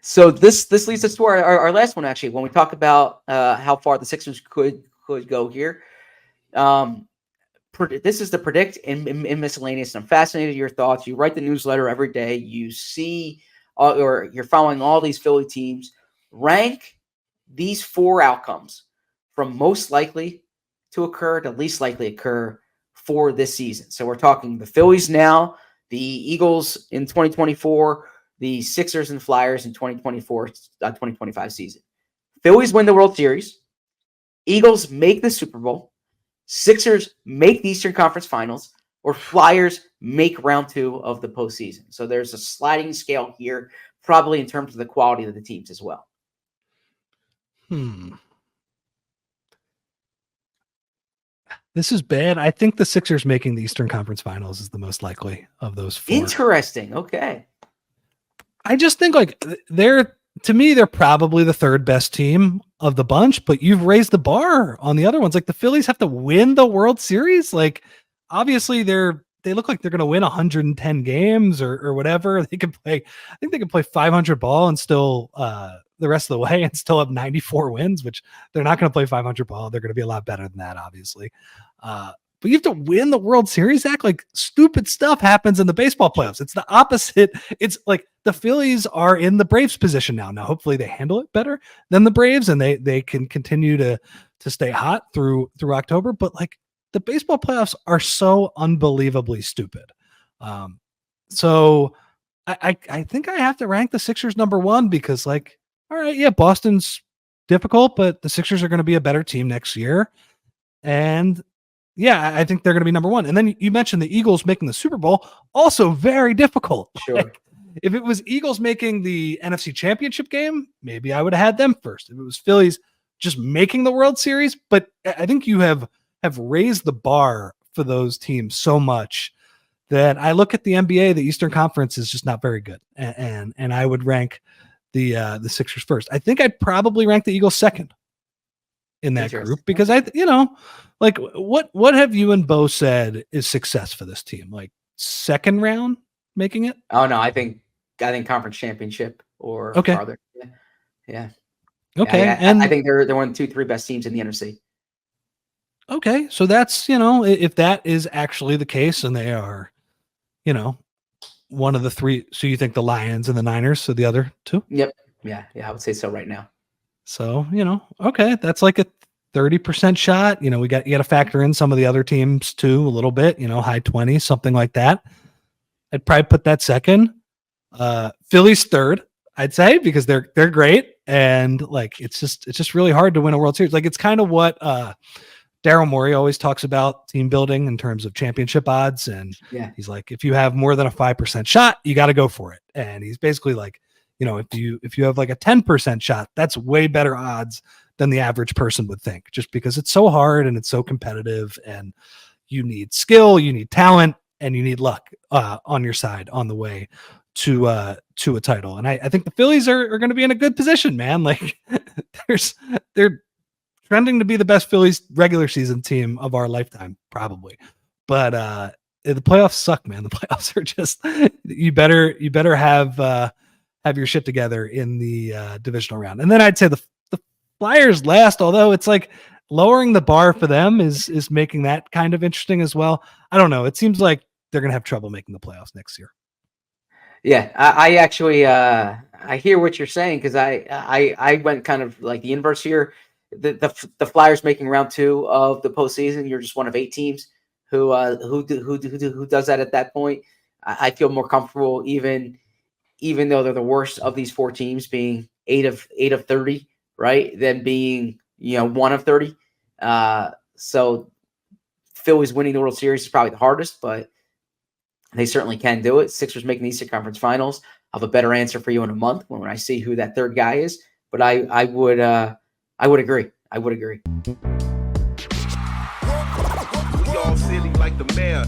So this leads us to our last one, actually, when we talk about how far the Sixers could go here. This is the predict in miscellaneous. I'm fascinated with your thoughts. You write the newsletter every day. You see, or you're following all these Philly teams. Rank these 4 outcomes from most likely to occur to least likely occur for this season. So we're talking the Phillies now, the Eagles in 2024, the Sixers and Flyers in 2024-2025 season. Phillies win the World Series. Eagles make the Super Bowl. Sixers make the Eastern Conference Finals, or Flyers make round 2 of the postseason. So there's a sliding scale here, probably in terms of the quality of the teams as well. This is bad. I think the Sixers making the Eastern Conference Finals is the most likely of those 4. Interesting. Okay. I just think to me, they're probably the 3rd best team of the bunch, but you've raised the bar on the other ones. Like the Phillies have to win the World Series. Like obviously they look like they're going to win 110 games or whatever. I think they can play 500 ball and still, the rest of the way and still have 94 wins, which they're not going to play 500 ball. They're going to be a lot better than that, obviously. But you have to win the World Series, Zach. Like stupid stuff happens in the baseball playoffs. It's the opposite. It's like the Phillies are in the Braves position now. Now, hopefully they handle it better than the Braves and they can continue to stay hot through October. But like the baseball playoffs are so unbelievably stupid. So I think I have to rank the Sixers number 1 because like, all right, yeah, Boston's difficult, but the Sixers are going to be a better team next year. And yeah, I think they're going to be number 1. And then you mentioned the Eagles making the Super Bowl, also very difficult. Sure. Like, if it was Eagles making the NFC Championship game, maybe I would have had them first. If it was Phillies just making the World Series, but I think you have raised the bar for those teams so much that I look at the NBA, the Eastern Conference is just not very good. And I would rank the Sixers first. I think I'd probably rank the Eagles second in that group because like what have you and Bo said is success for this team? Like second round making it? Oh no, I think conference championship or farther. Yeah. Okay. Yeah, and I think they're one of the 2-3 best teams in the NFC. Okay. So that's, if that is actually the case and they are, one of the 3. So you think the Lions and the Niners, so the other 2? Yep. Yeah, I would say so right now. So, okay, that's like a 30% shot. You got to factor in some of the other teams too, a little bit, high 20s, something like that. I'd probably put that second. Phillies third, I'd say, because they're great. And like, it's just really hard to win a World Series. Like it's kind of what Daryl Morey always talks about team building in terms of championship odds. And he's like, if you have more than a 5% shot, you got to go for it. And he's basically like, if you have like a 10% shot, that's way better odds than the average person would think, just because it's so hard and it's so competitive and you need skill, you need talent, and you need luck on your side on the way to a title. And I think the Phillies are going to be in a good position, man. Like they're trending to be the best Phillies regular season team of our lifetime, probably. But the playoffs suck, man. The playoffs are just, you better have your shit together in the divisional round. And then I'd say the Flyers last, although it's like lowering the bar for them is making that kind of interesting as well. I don't know. It seems like they're going to have trouble making the playoffs next year. Yeah, I actually I hear what you're saying because I went kind of like the inverse here. The Flyers making round 2 of the postseason. You're just one of 8 teams who does that at that point. I feel more comfortable even though they're the worst of these 4 teams, being 8 of 30, right? Than being 1 of 30. So Phillies winning the World Series is probably the hardest, but they certainly can do it. Sixers making the Eastern Conference Finals. I'll have a better answer for you in a month when I see who that third guy is. But I would agree. I would agree. We all silly like the mayor.